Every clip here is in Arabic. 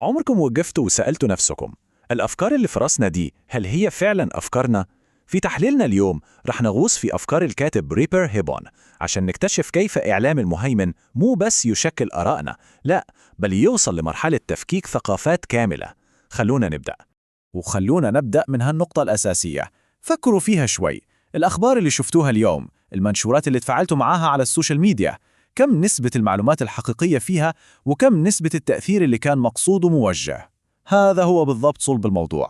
عمركم وقفتوا وسألتوا نفسكم الأفكار اللي في راسنا دي هل هي فعلا أفكارنا؟ في تحليلنا اليوم رح نغوص في أفكار الكاتب ريبر هيبون عشان نكتشف كيف إعلام المهيمن مو بس يشكل آرائنا، لا بل يوصل لمرحلة تفكيك ثقافات كاملة. خلونا نبدأ. وخلونا نبدأ من هالنقطة الأساسية. فكروا فيها شوي. الأخبار اللي شفتوها اليوم، المنشورات اللي تفاعلتوا معاها على السوشيال ميديا، كم نسبة المعلومات الحقيقية فيها وكم نسبة التأثير اللي كان مقصود وموجه؟ هذا هو بالضبط صلب الموضوع.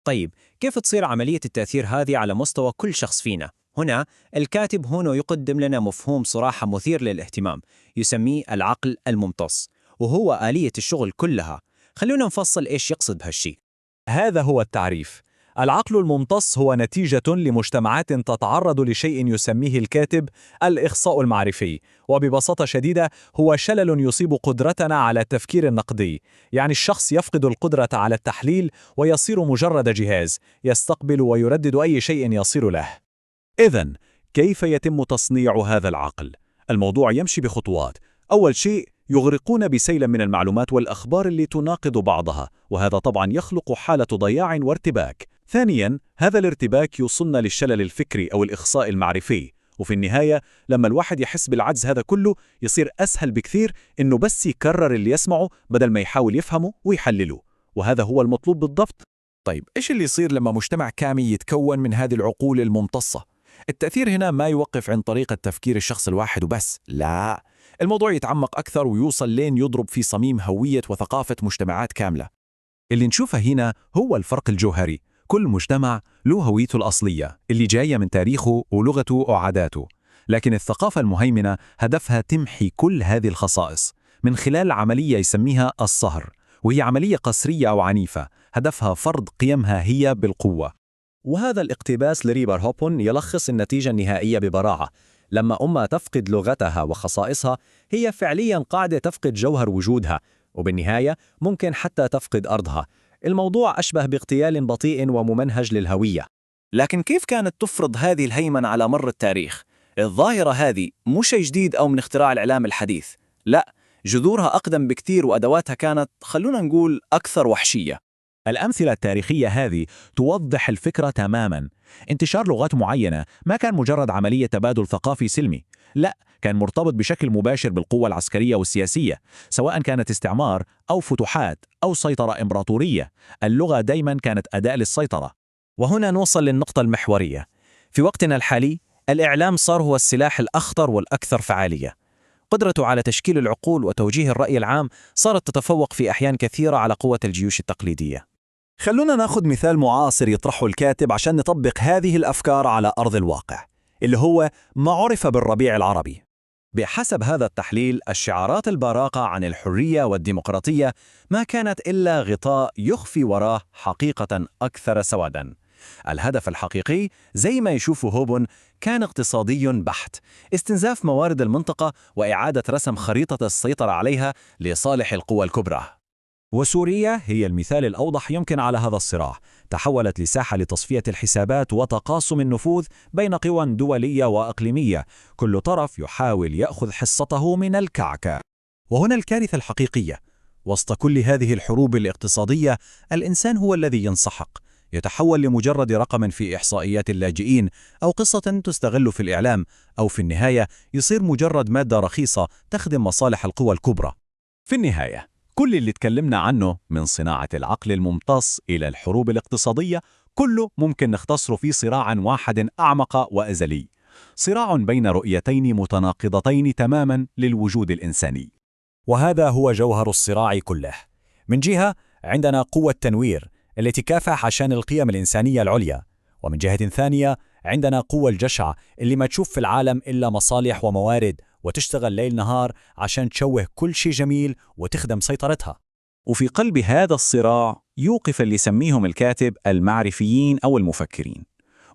طيب، كيف تصير عملية التأثير هذه على مستوى كل شخص فينا؟ هنا الكاتب هنا يقدم لنا مفهوم صراحة مثير للاهتمام، يسميه العقل الممتص، وهو آلية الشغل كلها. خلونا نفصل إيش يقصد بهالشي. هذا هو التعريف. العقل الممتص هو نتيجة لمجتمعات تتعرض لشيء يسميه الكاتب الإخصاء المعرفي، وببساطة شديدة هو شلل يصيب قدرتنا على التفكير النقدي، يعني الشخص يفقد القدرة على التحليل ويصير مجرد جهاز يستقبل ويردد أي شيء يصير له. إذن، كيف يتم تصنيع هذا العقل؟ الموضوع يمشي بخطوات. أول شيء، يغرقون بسيل من المعلومات والأخبار اللي تناقض بعضها، وهذا طبعا يخلق حالة ضياع وارتباك. ثانياً، هذا الارتباك يوصلنا للشلل الفكري أو الإخصاء المعرفي، وفي النهاية لما الواحد يحس بالعجز هذا كله يصير أسهل بكثير إنه بس يكرر اللي يسمعه بدل ما يحاول يفهمه ويحلله، وهذا هو المطلوب بالضبط. طيب، إيش اللي يصير لما مجتمع كامل يتكون من هذه العقول الممتصة؟ التأثير هنا ما يوقف عند طريقة تفكير الشخص الواحد وبس، لا، الموضوع يتعمق أكثر ويوصل لين يضرب في صميم هوية وثقافة مجتمعات كاملة. اللي نشوفه هنا هو الفرق الجوهري. كل مجتمع له هويته الأصلية اللي جاية من تاريخه ولغته وعاداته، لكن الثقافة المهيمنة هدفها تمحي كل هذه الخصائص من خلال عملية يسميها الصهر، وهي عملية قسرية أو عنيفة هدفها فرض قيمها هي بالقوة. وهذا الاقتباس لريبر هوبون يلخص النتيجة النهائية ببراعة. لما أمة تفقد لغتها وخصائصها، هي فعلياً قاعدة تفقد جوهر وجودها، وبالنهاية ممكن حتى تفقد أرضها. الموضوع أشبه باغتيال بطيء وممنهج للهوية. لكن كيف كانت تفرض هذه الهيمنة على مر التاريخ؟ الظاهرة هذه مش شيء جديد أو من اختراع الإعلام الحديث، لا، جذورها أقدم بكتير وأدواتها كانت، خلونا نقول، أكثر وحشية. الأمثلة التاريخية هذه توضح الفكرة تماماً. انتشار لغات معينة ما كان مجرد عملية تبادل ثقافي سلمي، لا، كان مرتبط بشكل مباشر بالقوة العسكرية والسياسية، سواء كانت استعمار أو فتوحات أو سيطرة إمبراطورية. اللغة دايماً كانت أداة للسيطرة. وهنا نوصل للنقطة المحورية. في وقتنا الحالي، الإعلام صار هو السلاح الأخطر والأكثر فعالية. قدرته على تشكيل العقول وتوجيه الرأي العام صارت تتفوق في أحيان كثيرة على قوة الجيوش التقليدية. خلونا ناخذ مثال معاصر يطرحه الكاتب عشان نطبق هذه الأفكار على أرض الواقع، اللي هو ما عرف بالربيع العربي. بحسب هذا التحليل، الشعارات البراقة عن الحرية والديمقراطية ما كانت إلا غطاء يخفي وراه حقيقة أكثر سواداً. الهدف الحقيقي زي ما يشوفه هوبون كان اقتصادي بحت، استنزاف موارد المنطقة وإعادة رسم خريطة السيطرة عليها لصالح القوى الكبرى. وسوريا هي المثال الأوضح يمكن على هذا الصراع. تحولت لساحة لتصفية الحسابات وتقاسم النفوذ بين قوى دولية وأقليمية، كل طرف يحاول يأخذ حصته من الكعكة. وهنا الكارثة الحقيقية. وسط كل هذه الحروب الاقتصادية، الإنسان هو الذي ينسحق، يتحول لمجرد رقم في إحصائيات اللاجئين أو قصة تستغل في الإعلام، أو في النهاية يصير مجرد مادة رخيصة تخدم مصالح القوى الكبرى. في النهاية، كل اللي تكلمنا عنه من صناعة العقل الممتص إلى الحروب الاقتصادية كله ممكن نختصره في صراع واحد أعمق وأزلي، صراع بين رؤيتين متناقضتين تماما للوجود الإنساني. وهذا هو جوهر الصراع كله. من جهة عندنا قوة التنوير التي تكافح عشان القيم الإنسانية العليا، ومن جهة ثانية عندنا قوة الجشع اللي ما تشوف في العالم إلا مصالح وموارد، وتشتغل ليل نهار عشان تشوه كل شيء جميل وتخدم سيطرتها. وفي قلب هذا الصراع يوقف اللي يسميهم الكاتب المعرفيين أو المفكرين.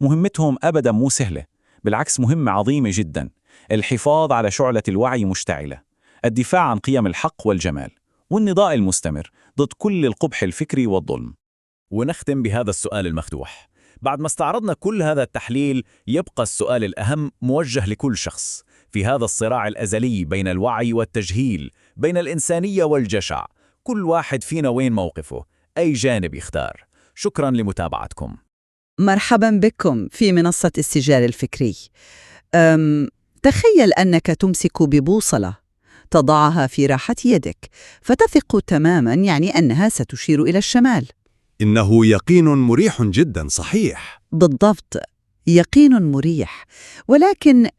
مهمتهم أبدا مو سهلة، بالعكس مهمة عظيمة جدا: الحفاظ على شعلة الوعي مشتعلة، الدفاع عن قيم الحق والجمال، والنضال المستمر ضد كل القبح الفكري والظلم. ونختم بهذا السؤال المفتوح. بعد ما استعرضنا كل هذا التحليل، يبقى السؤال الأهم موجه لكل شخص في هذا الصراع الأزلي بين الوعي والتجهيل، بين الإنسانية والجشع. كل واحد فينا وين موقفه، أي جانب يختار. شكراً لمتابعتكم. مرحبا بكم في منصة السجال الفكري. تخيل أنك تمسك ببوصلة تضعها في راحة يدك، فتثق تماما يعني أنها ستشير إلى الشمال. إنه يقين مريح جدا، صحيح. بالضبط، يقين مريح. ولكن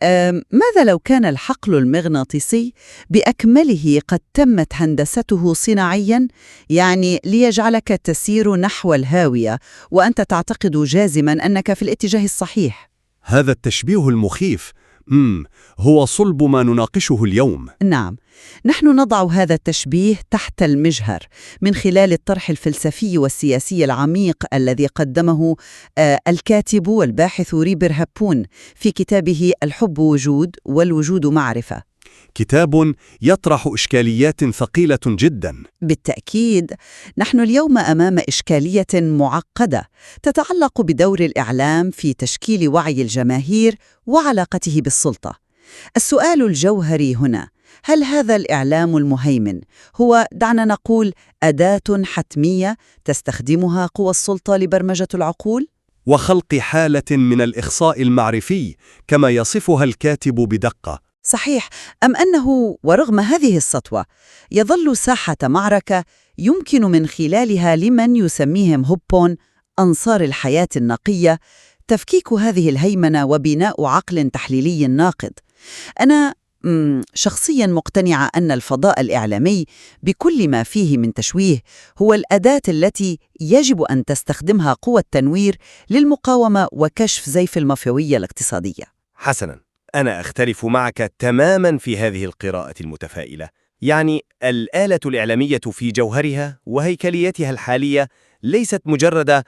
ماذا لو كان الحقل المغناطيسي بأكمله قد تمت هندسته صناعياً، يعني ليجعلك تسير نحو الهاوية وأنت تعتقد جازماً أنك في الاتجاه الصحيح؟ هذا التشبيه المخيف هو صلب ما نناقشه اليوم. نعم، نحن نضع هذا التشبيه تحت المجهر من خلال الطرح الفلسفي والسياسي العميق الذي قدمه الكاتب والباحث ريبر هابون في كتابه الحب وجود والوجود معرفة. كتاب يطرح إشكاليات ثقيلة جدا. بالتأكيد، نحن اليوم أمام إشكالية معقدة تتعلق بدور الإعلام في تشكيل وعي الجماهير وعلاقته بالسلطة. السؤال الجوهري هنا: هل هذا الإعلام المهيمن هو، دعنا نقول، أداة حتمية تستخدمها قوى السلطة لبرمجة العقول؟ وخلق حالة من الإخصاء المعرفي كما يصفها الكاتب بدقة. صحيح، أم أنه ورغم هذه السطوة يظل ساحة معركة يمكن من خلالها لمن يسميهم هوبون أنصار الحياة النقية تفكيك هذه الهيمنة وبناء عقل تحليلي ناقد؟ أنا شخصياً مقتنعة أن الفضاء الإعلامي بكل ما فيه من تشويه هو الأداة التي يجب أن تستخدمها قوى التنوير للمقاومة وكشف زيف المافيوية الاقتصادية. حسناً، أنا أختلف معك تماماً في هذه القراءة المتفائلة. يعني الآلة الإعلامية في جوهرها وهيكليتها الحالية ليست مجرد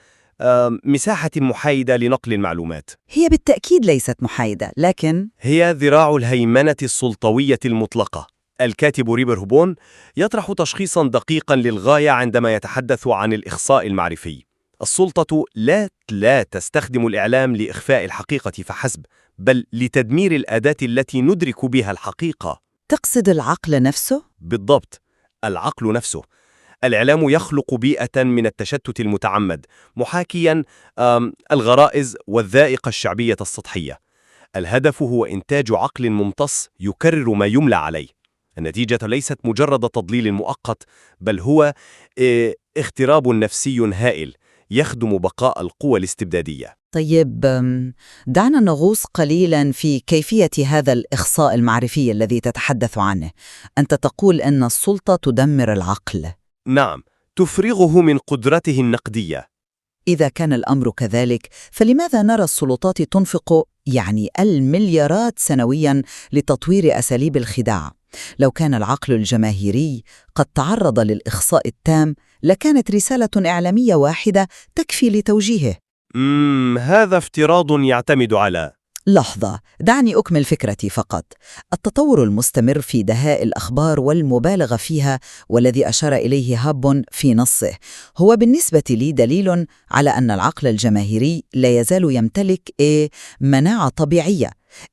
مساحة محايدة لنقل المعلومات. هي بالتأكيد ليست محايدة، لكن هي ذراع الهيمنة السلطوية المطلقة. الكاتب ريبر هوبون يطرح تشخيصاً دقيقاً للغاية عندما يتحدث عن الإخصاء المعرفي. السلطة لا تستخدم الإعلام لإخفاء الحقيقة فحسب، بل لتدمير الأداة التي ندرك بها الحقيقة. تقصد العقل نفسه؟ بالضبط، العقل نفسه. الإعلام يخلق بيئة من التشتت المتعمد، محاكياً الغرائز والذائقة الشعبية السطحية. الهدف هو إنتاج عقل ممتص يكرر ما يملى عليه. النتيجة ليست مجرد تضليل مؤقت، بل هو اغتراب نفسي هائل يخدم بقاء القوى الاستبدادية. طيب، دعنا نغوص قليلاً في كيفية هذا الإخصاء المعرفي الذي تتحدث عنه. أنت تقول أن السلطة تدمر العقل. نعم، تفرغه من قدرته النقدية. إذا كان الأمر كذلك، فلماذا نرى السلطات تنفق المليارات سنوياً لتطوير أساليب الخداع؟ لو كان العقل الجماهيري قد تعرض للإخصاء التام، لكانت رسالة إعلامية واحدة تكفي لتوجيهه. هذا افتراض يعتمد على... لحظة، دعني أكمل فكرتي فقط. التطور المستمر في دهاء الأخبار والمبالغة فيها، والذي أشار إليه هابون في نصه، هو بالنسبة لي دليل على أن العقل الجماهيري لا يزال يمتلك مناعة طبيعية.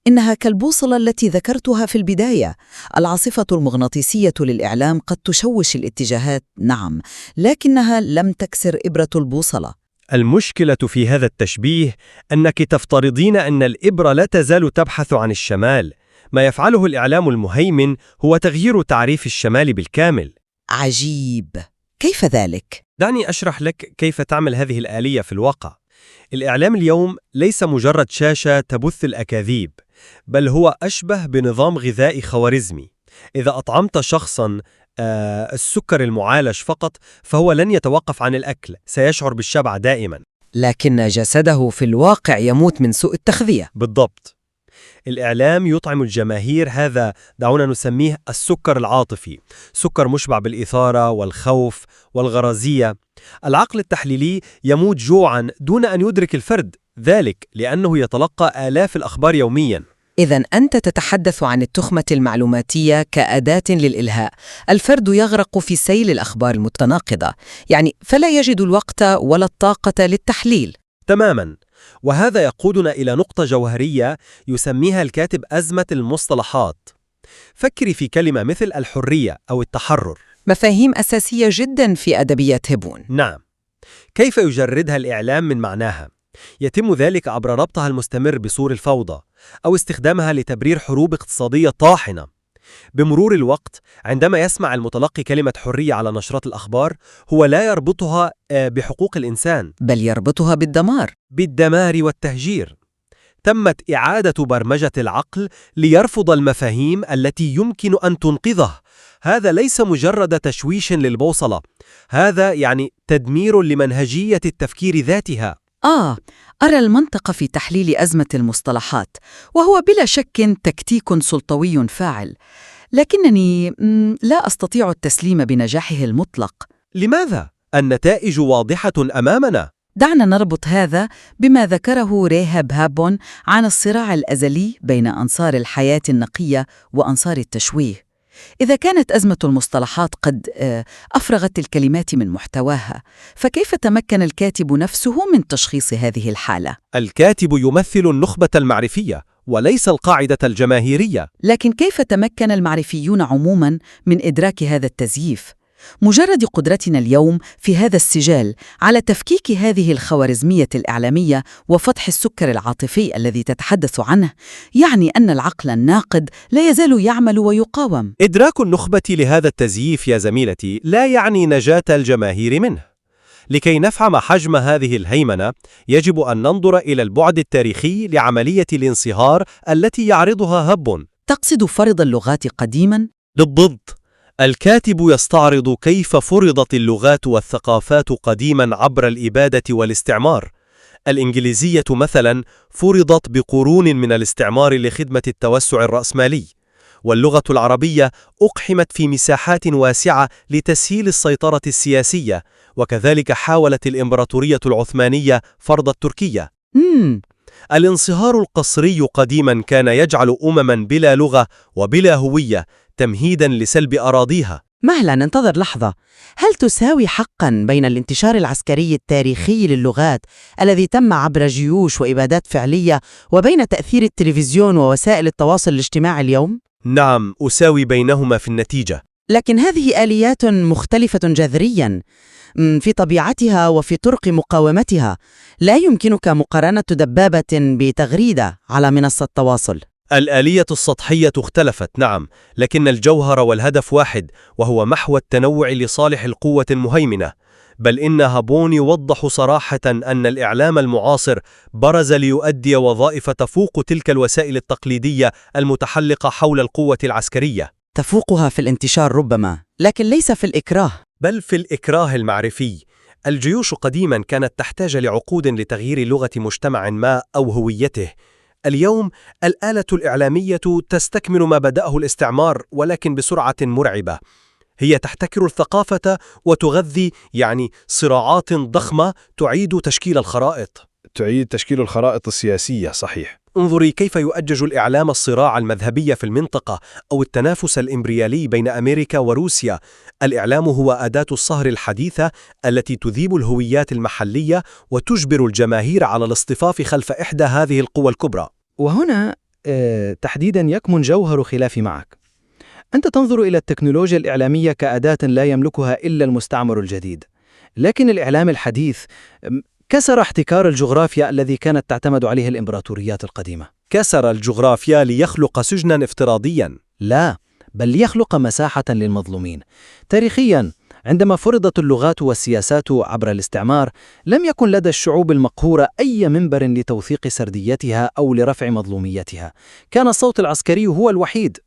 إنها كالبوصلة التي ذكرتها في البداية. العاصفة المغناطيسية للإعلام قد تشوش الاتجاهات، نعم، لكنها لم تكسر إبرة البوصلة. المشكلة في هذا التشبيه أنك تفترضين أن الإبرة لا تزال تبحث عن الشمال. ما يفعله الإعلام المهيمن هو تغيير تعريف الشمال بالكامل. عجيب، كيف ذلك؟ دعني أشرح لك كيف تعمل هذه الآلية في الواقع. الإعلام اليوم ليس مجرد شاشة تبث الأكاذيب، بل هو أشبه بنظام غذائي خوارزمي. إذا أطعمت شخصاً السكر المعالج فقط، فهو لن يتوقف عن الأكل، سيشعر بالشبع دائماً. لكن جسده في الواقع يموت من سوء التغذية. بالضبط. الإعلام يطعم الجماهير هذا، دعونا نسميه السكر العاطفي، سكر مشبع بالإثارة والخوف والغرازية. العقل التحليلي يموت جوعاً دون أن يدرك الفرد ذلك، لأنه يتلقى آلاف الأخبار يومياً. إذن أنت تتحدث عن التخمة المعلوماتية كأداة للإلهاء. الفرد يغرق في سيل الأخبار المتناقضة، يعني فلا يجد الوقت ولا الطاقة للتحليل. تماماً. وهذا يقودنا إلى نقطة جوهرية يسميها الكاتب أزمة المصطلحات. فكري في كلمة مثل الحرية أو التحرر. مفاهيم أساسية جدا في أدبيات هبون. نعم. كيف يجردها الإعلام من معناها؟ يتم ذلك عبر ربطها المستمر بسور الفوضى أو استخدامها لتبرير حروب اقتصادية طاحنة. بمرور الوقت عندما يسمع المتلقي كلمة حرية على نشرات الأخبار هو لا يربطها بحقوق الإنسان، بل يربطها بالدمار والتهجير. تمت إعادة برمجة العقل ليرفض المفاهيم التي يمكن أن تنقذه. هذا ليس مجرد تشويش للبوصلة، هذا يعني تدمير لمنهجية التفكير ذاتها. أرى المنطق في تحليل أزمة المصطلحات، وهو بلا شك تكتيك سلطوي فاعل، لكنني لا أستطيع التسليم بنجاحه المطلق. لماذا؟ النتائج واضحة أمامنا. دعنا نربط هذا بما ذكره ريهاب هابون عن الصراع الأزلي بين أنصار الحياة النقية وأنصار التشويه. إذا كانت أزمة المصطلحات قد أفرغت الكلمات من محتواها، فكيف تمكن الكاتب نفسه من تشخيص هذه الحالة؟ الكاتب يمثل النخبة المعرفية وليس القاعدة الجماهيرية. لكن كيف تمكن المعرفيون عموماً من إدراك هذا التزييف؟ مجرد قدرتنا اليوم في هذا السجال على تفكيك هذه الخوارزمية الإعلامية وفتح السكر العاطفي الذي تتحدث عنه يعني أن العقل الناقد لا يزال يعمل ويقاوم. إدراك النخبة لهذا التزييف يا زميلتي لا يعني نجاة الجماهير منه. لكي نفهم حجم هذه الهيمنة يجب أن ننظر إلى البعد التاريخي لعملية الانصهار التي يعرضها هبون. تقصد فرض اللغات قديماً؟ بالضبط. الكاتب يستعرض كيف فرضت اللغات والثقافات قديما عبر الإبادة والاستعمار. الإنجليزية مثلا فرضت بقرون من الاستعمار لخدمة التوسع الرأسمالي، واللغة العربية أقحمت في مساحات واسعة لتسهيل السيطرة السياسية، وكذلك حاولت الإمبراطورية العثمانية فرض التركية. الانصهار القصري قديما كان يجعل أمما بلا لغة وبلا هوية تمهيدا لسلب أراضيها. مهلا، انتظر لحظة. هل تساوي حقا بين الانتشار العسكري التاريخي للغات الذي تم عبر جيوش وإبادات فعلية وبين تأثير التلفزيون ووسائل التواصل الاجتماعي اليوم؟ نعم، أساوي بينهما في النتيجة. لكن هذه آليات مختلفة جذريا في طبيعتها وفي طرق مقاومتها. لا يمكنك مقارنة دبابة بتغريدة على منصة تواصل. الآلية السطحية اختلفت، نعم، لكن الجوهر والهدف واحد، وهو محو التنوع لصالح القوة المهيمنة. بل إن هابون يوضح صراحة أن الإعلام المعاصر برز ليؤدي وظائف تفوق تلك الوسائل التقليدية المتحلقة حول القوة العسكرية. تفوقها في الانتشار ربما، لكن ليس في الإكراه. بل في الإكراه المعرفي. الجيوش قديما كانت تحتاج لعقود لتغيير لغة مجتمع ما أو هويته. اليوم الآلة الإعلامية تستكمل ما بدأه الاستعمار، ولكن بسرعة مرعبة. هي تحتكر الثقافة وتغذي صراعات ضخمة تعيد تشكيل الخرائط السياسية. صحيح. انظري كيف يؤجج الإعلام الصراع المذهبي في المنطقة أو التنافس الإمبريالي بين أمريكا وروسيا. الإعلام هو أداة الصهر الحديثة التي تذيب الهويات المحلية وتجبر الجماهير على الاصطفاف خلف إحدى هذه القوى الكبرى. وهنا تحديدا يكمن جوهر خلافي معك. أنت تنظر إلى التكنولوجيا الإعلامية كأداة لا يملكها إلا المستعمر الجديد، لكن الإعلام الحديث كسر احتكار الجغرافيا الذي كانت تعتمد عليه الإمبراطوريات القديمة. كسر الجغرافيا ليخلق سجنا افتراضيا؟ لا، بل ليخلق مساحة للمظلومين. تاريخيا عندما فرضت اللغات والسياسات عبر الاستعمار لم يكن لدى الشعوب المقهورة أي منبر لتوثيق سرديتها أو لرفع مظلوميتها. كان الصوت العسكري هو الوحيد.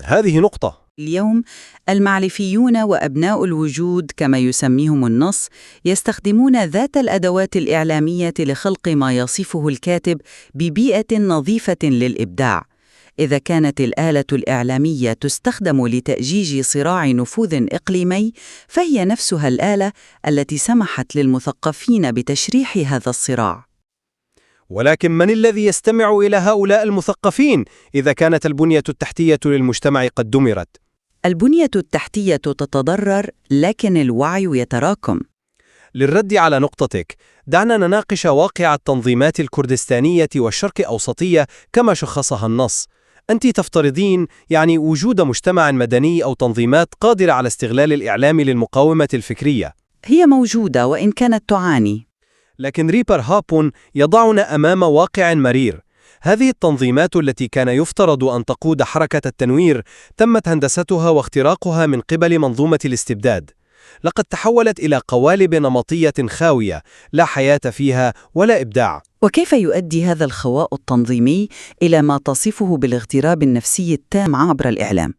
هذه نقطة. اليوم المعرفيون وأبناء الوجود كما يسميهم النص يستخدمون ذات الأدوات الإعلامية لخلق ما يصفه الكاتب ببيئة نظيفة للإبداع. إذا كانت الآلة الإعلامية تستخدم لتأجيج صراع نفوذ إقليمي، فهي نفسها الآلة التي سمحت للمثقفين بتشريح هذا الصراع. ولكن من الذي يستمع إلى هؤلاء المثقفين إذا كانت البنية التحتية للمجتمع قد دمرت؟ البنية التحتية تتضرر، لكن الوعي يتراكم. للرد على نقطتك، دعنا نناقش واقع التنظيمات الكردستانية والشرق أوسطية كما شخصها النص. أنت تفترضين وجود مجتمع مدني أو تنظيمات قادرة على استغلال الإعلام للمقاومة الفكرية. هي موجودة وإن كانت تعاني. لكن ريبر هوبون يضعنا أمام واقع مرير. هذه التنظيمات التي كان يفترض أن تقود حركة التنوير تمت هندستها واختراقها من قبل منظومة الاستبداد. لقد تحولت إلى قوالب نمطية خاوية لا حياة فيها ولا إبداع. وكيف يؤدي هذا الخواء التنظيمي إلى ما تصفه بالاغتراب النفسي التام عبر الإعلام؟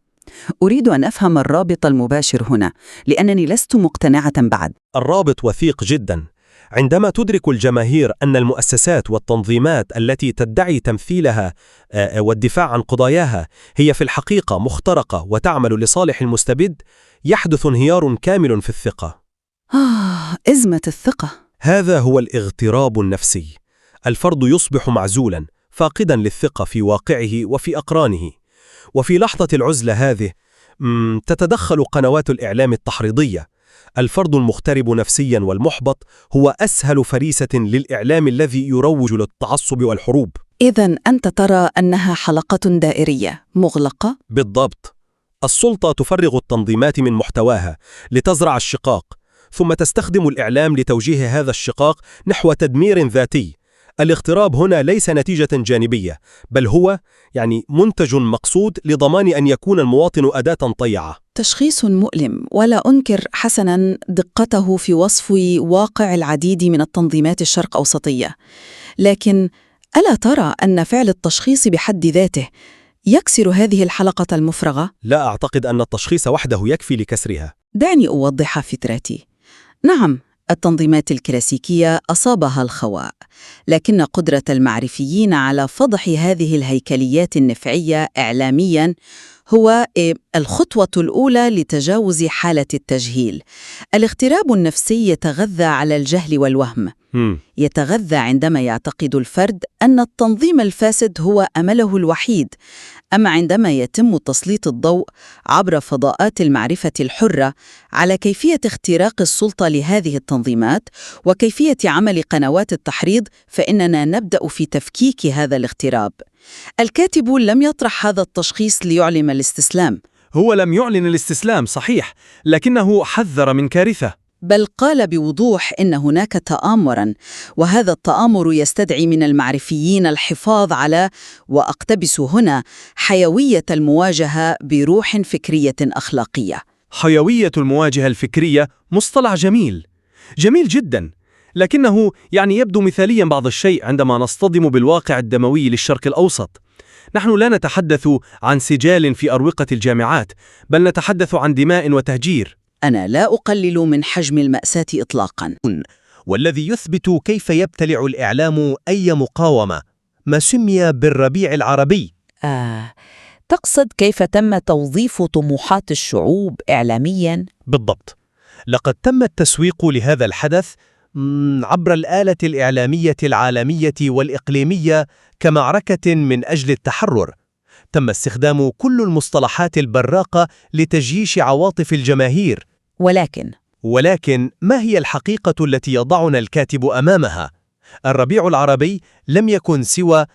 أريد أن أفهم الرابط المباشر هنا، لأنني لست مقتنعة بعد. الرابط وثيق جدا. عندما تدرك الجماهير أن المؤسسات والتنظيمات التي تدعي تمثيلها والدفاع عن قضاياها هي في الحقيقة مخترقة وتعمل لصالح المستبد، يحدث انهيار كامل في الثقة. إزمة الثقة. هذا هو الاغتراب النفسي. الفرد يصبح معزولا، فاقدا للثقة في واقعه وفي أقرانه. وفي لحظة العزلة هذه تتدخل قنوات الإعلام التحريضية. الفرد المغترب نفسيا والمحبط هو أسهل فريسة للإعلام الذي يروج للتعصب والحروب. إذن أنت ترى أنها حلقة دائرية مغلقة؟ بالضبط. السلطة تفرغ التنظيمات من محتواها لتزرع الشقاق، ثم تستخدم الإعلام لتوجيه هذا الشقاق نحو تدمير ذاتي. الاغتراب هنا ليس نتيجة جانبية، بل هو منتج مقصود لضمان أن يكون المواطن أداة طيعة. تشخيص مؤلم، ولا أنكر حسناً دقته في وصف واقع العديد من التنظيمات الشرق أوسطية. لكن ألا ترى أن فعل التشخيص بحد ذاته يكسر هذه الحلقة المفرغة؟ لا أعتقد أن التشخيص وحده يكفي لكسرها. دعني أوضح فكرتي. نعم، التنظيمات الكلاسيكية أصابها الخواء، لكن قدرة المعرفيين على فضح هذه الهيكليات النفعية إعلامياً هو الخطوة الأولى لتجاوز حالة التجهيل. الاغتراب النفسي يتغذى على الجهل والوهم. يتغذى عندما يعتقد الفرد أن التنظيم الفاسد هو أمله الوحيد. أما عندما يتم تسليط الضوء عبر فضاءات المعرفة الحرة على كيفية اختراق السلطة لهذه التنظيمات وكيفية عمل قنوات التحريض، فإننا نبدأ في تفكيك هذا الاغتراب. الكاتب لم يطرح هذا التشخيص ليعلن الاستسلام. هو لم يعلن الاستسلام صحيح، لكنه حذر من كارثة. بل قال بوضوح إن هناك تآمراً، وهذا التآمر يستدعي من المعرفيين الحفاظ على، وأقتبس هنا، حيوية المواجهة بروح فكرية أخلاقية. حيوية المواجهة الفكرية مصطلح جميل جدا، لكنه يبدو مثاليا بعض الشيء عندما نصطدم بالواقع الدموي للشرق الأوسط. نحن لا نتحدث عن سجال في أروقة الجامعات، بل نتحدث عن دماء وتهجير. أنا لا أقلل من حجم المأساة إطلاقاً. والذي يثبت كيف يبتلع الإعلام أي مقاومة، ما سمي بالربيع العربي. تقصد كيف تم توظيف طموحات الشعوب إعلامياً؟ بالضبط. لقد تم التسويق لهذا الحدث عبر الآلة الإعلامية العالمية والإقليمية كمعركة من أجل التحرر. تم استخدام كل المصطلحات البراقة لتجييش عواطف الجماهير. ولكن ما هي الحقيقة التي يضعنا الكاتب أمامها؟ الربيع العربي لم يكن سوى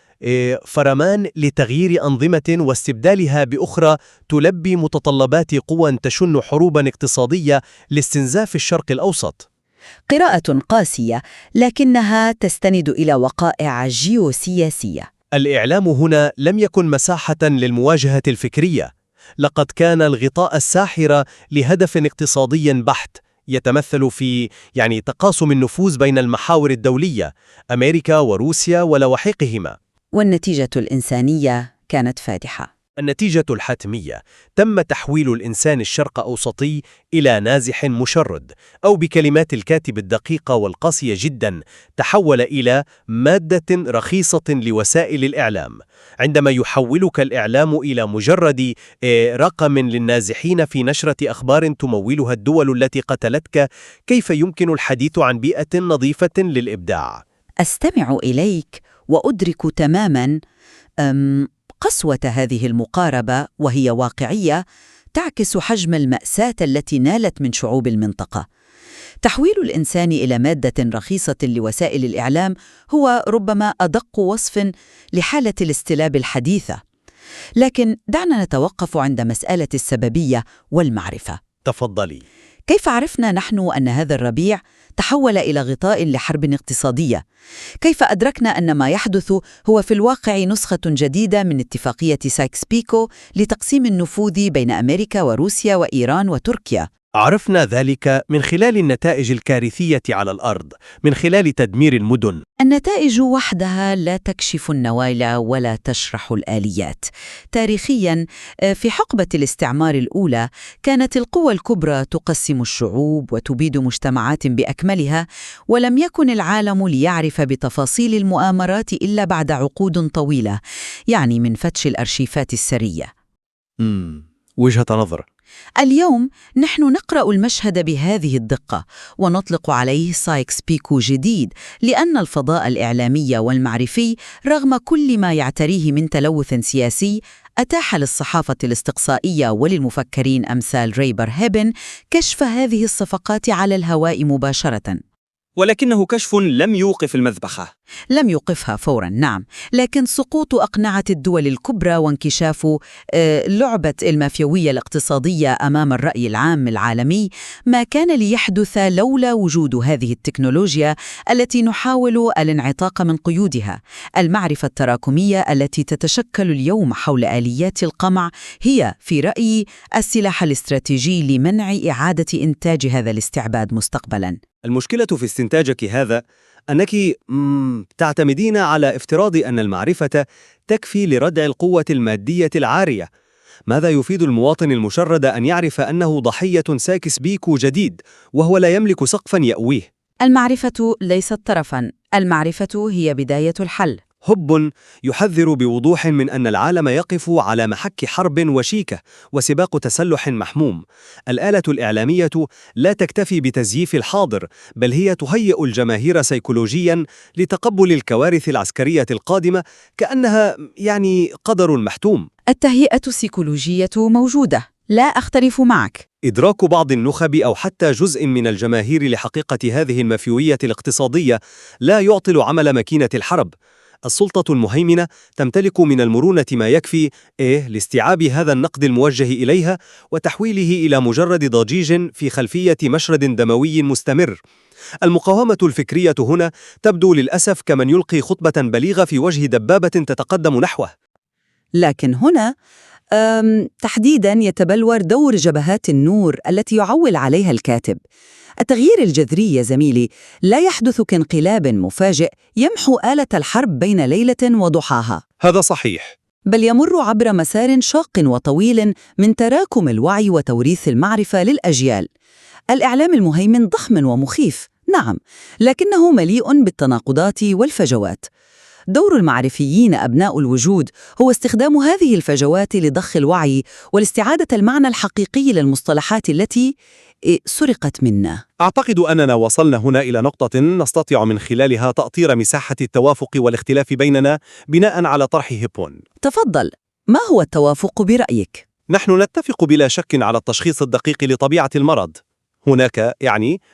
فرمان لتغيير أنظمة واستبدالها بأخرى تلبي متطلبات قوى تشن حروبا اقتصادية لاستنزاف الشرق الأوسط. قراءة قاسية، لكنها تستند إلى وقائع جيوسياسية. الإعلام هنا لم يكن مساحة للمواجهة الفكرية، لقد كان الغطاء الساحر لهدف اقتصادي بحت يتمثل في تقاسم النفوذ بين المحاور الدولية، أمريكا وروسيا ولوحيقهما. والنتيجة الإنسانية كانت فادحة. النتيجة الحتمية: تم تحويل الإنسان الشرق أوسطي إلى نازح مشرد، أو بكلمات الكاتب الدقيقة والقاسية جدا، تحول إلى مادة رخيصة لوسائل الإعلام. عندما يحولك الإعلام إلى مجرد رقم للنازحين في نشرة أخبار تمولها الدول التي قتلتك، كيف يمكن الحديث عن بيئة نظيفة للإبداع؟ أستمع إليك وأدرك تماماً قسوة هذه المقاربة، وهي واقعية تعكس حجم المأساة التي نالت من شعوب المنطقة. تحويل الإنسان إلى مادة رخيصة لوسائل الإعلام هو ربما أدق وصف لحالة الاستلاب الحديثة. لكن دعنا نتوقف عند مسألة السببية والمعرفة. تفضلي. كيف عرفنا نحن أن هذا الربيع تحول إلى غطاء لحرب اقتصادية؟ كيف أدركنا أن ما يحدث هو في الواقع نسخة جديدة من اتفاقية سايكس-بيكو لتقسيم النفوذ بين أمريكا وروسيا وإيران وتركيا؟ عرفنا ذلك من خلال النتائج الكارثية على الأرض، من خلال تدمير المدن. النتائج وحدها لا تكشف النوايا ولا تشرح الآليات. تاريخياً، في حقبة الاستعمار الأولى كانت القوى الكبرى تقسم الشعوب وتبيد مجتمعات بأكملها، ولم يكن العالم ليعرف بتفاصيل المؤامرات إلا بعد عقود طويلة، يعني من فتش الأرشيفات السرية. وجهة نظر. اليوم نحن نقرأ المشهد بهذه الدقة ونطلق عليه سايكس-بيكو جديد، لأن الفضاء الإعلامي والمعرفي رغم كل ما يعتريه من تلوث سياسي أتاح للصحافة الاستقصائية وللمفكرين أمثال راي برهيفن كشف هذه الصفقات على الهواء مباشرة. ولكنه كشف لم يوقف المذبحة. لم يوقفها فوراً، نعم، لكن سقوط أقنعة الدول الكبرى وانكشاف لعبة المافيوية الاقتصادية أمام الرأي العام العالمي ما كان ليحدث لولا وجود هذه التكنولوجيا التي نحاول الانعتاق من قيودها. المعرفة التراكمية التي تتشكل اليوم حول آليات القمع هي في رأيي السلاح الاستراتيجي لمنع إعادة إنتاج هذا الاستعباد مستقبلاً. المشكلة في استنتاجك هذا أنك تعتمدين على افتراض أن المعرفة تكفي لردع القوة المادية العارية. ماذا يفيد المواطن المشرد أن يعرف أنه ضحية سايكس-بيكو جديد وهو لا يملك سقفاً يأويه؟ المعرفة ليست طرفاً، المعرفة هي بداية الحل. هوب يحذر بوضوح من أن العالم يقف على محك حرب وشيكة وسباق تسلح محموم. الآلة الإعلامية لا تكتفي بتزييف الحاضر، بل هي تهيئ الجماهير سيكولوجياً لتقبل الكوارث العسكرية القادمة كأنها قدر محتوم. التهيئة السيكولوجية موجودة، لا أختلف معك. إدراك بعض النخب أو حتى جزء من الجماهير لحقيقة هذه المافيوية الاقتصادية لا يعطل عمل ماكينة الحرب. السلطة المهيمنة تمتلك من المرونة ما يكفي لاستيعاب هذا النقد الموجه إليها وتحويله إلى مجرد ضجيج في خلفية مشرد دموي مستمر. المقاومة الفكرية هنا تبدو للأسف كمن يلقي خطبة بليغة في وجه دبابة تتقدم نحوه. لكن هنا تحديداً يتبلور دور جبهات النور التي يعول عليها الكاتب. التغيير الجذري يا زميلي لا يحدث كانقلاب مفاجئ يمحو آلة الحرب بين ليلة وضحاها. هذا صحيح. بل يمر عبر مسار شاق وطويل من تراكم الوعي وتوريث المعرفة للأجيال. الإعلام المهيمن ضخم ومخيف، نعم، لكنه مليء بالتناقضات والفجوات. دور المعرفيين أبناء الوجود هو استخدام هذه الفجوات لضخ الوعي والاستعادة المعنى الحقيقي للمصطلحات التي سرقت منا. أعتقد أننا وصلنا هنا إلى نقطة نستطيع من خلالها تأطير مساحة التوافق والاختلاف بيننا بناء على طرح هوبون. تفضل، ما هو التوافق برأيك؟ نحن نتفق بلا شك على التشخيص الدقيق لطبيعة المرض. هناك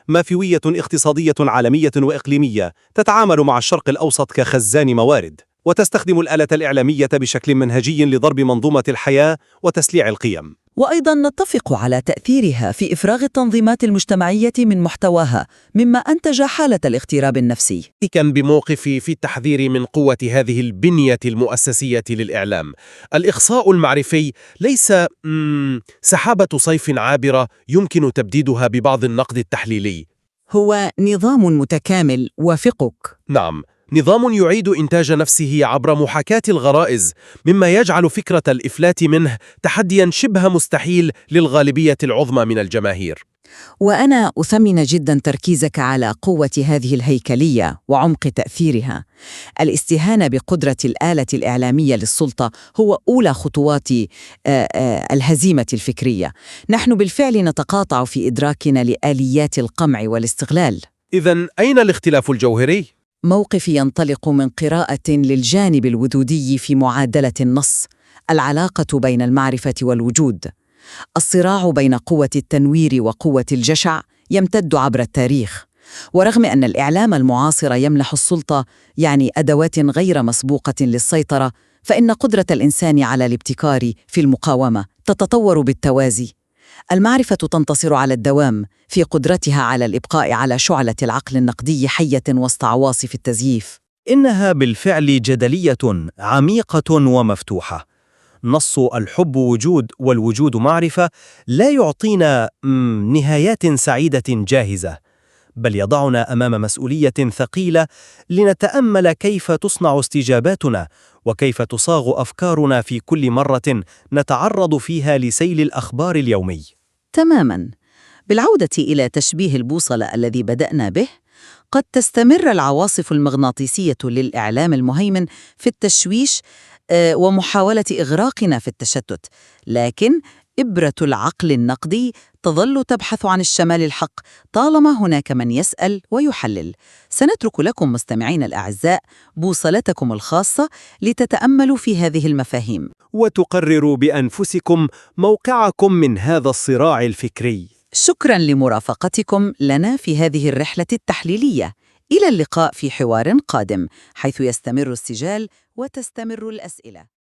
مافيوية اقتصادية عالمية وإقليمية تتعامل مع الشرق الأوسط كخزان موارد، وتستخدم الآلة الإعلامية بشكل منهجي لضرب منظومة الحياة وتسليع القيم. وأيضاً نتفق على تأثيرها في إفراغ التنظيمات المجتمعية من محتواها، مما أنتج حالة الاغتراب النفسي. كان بموقفي في التحذير من قوة هذه البنية المؤسسية للإعلام. الإخصاء المعرفي ليس سحابة صيف عابرة يمكن تبديدها ببعض النقد التحليلي. هو نظام متكامل وافقك. نعم، نظام يعيد إنتاج نفسه عبر محاكاة الغرائز، مما يجعل فكرة الإفلات منه تحدياً شبه مستحيل للغالبية العظمى من الجماهير. وأنا أثمن جداً تركيزك على قوة هذه الهيكلية وعمق تأثيرها. الاستهانة بقدرة الآلة الإعلامية للسلطة هو أولى خطوات الهزيمة الفكرية. نحن بالفعل نتقاطع في إدراكنا لآليات القمع والاستغلال. إذن أين الاختلاف الجوهري؟ موقفي ينطلق من قراءة للجانب الوجودي في معادلة النص، العلاقة بين المعرفة والوجود. الصراع بين قوة التنوير وقوة الجشع يمتد عبر التاريخ. ورغم أن الإعلام المعاصر يمنح السلطة أدوات غير مسبوقة للسيطرة، فإن قدرة الإنسان على الابتكار في المقاومة تتطور بالتوازي. المعرفة تنتصر على الدوام في قدرتها على الإبقاء على شعلة العقل النقدي حية وسط عواصف التزييف. إنها بالفعل جدلية عميقة ومفتوحة. نص الحب وجود والوجود معرفة لا يعطينا نهايات سعيدة جاهزة، بل يضعنا أمام مسؤولية ثقيلة لنتأمل كيف تصنع استجاباتنا وكيف تصاغ أفكارنا في كل مرة نتعرض فيها لسيل الأخبار اليومي. تماماً. بالعودة إلى تشبيه البوصلة الذي بدأنا به، قد تستمر العواصف المغناطيسية للإعلام المهيمن في التشويش ومحاولة إغراقنا في التشتت، لكن إبرة العقل النقدي تظل تبحث عن الشمال الحق طالما هناك من يسأل ويحلل. سنترك لكم مستمعين الأعزاء بوصلتكم الخاصة لتتأملوا في هذه المفاهيم وتقرروا بأنفسكم موقعكم من هذا الصراع الفكري. شكراً لمرافقتكم لنا في هذه الرحلة التحليلية. إلى اللقاء في حوار قادم حيث يستمر السجال وتستمر الأسئلة.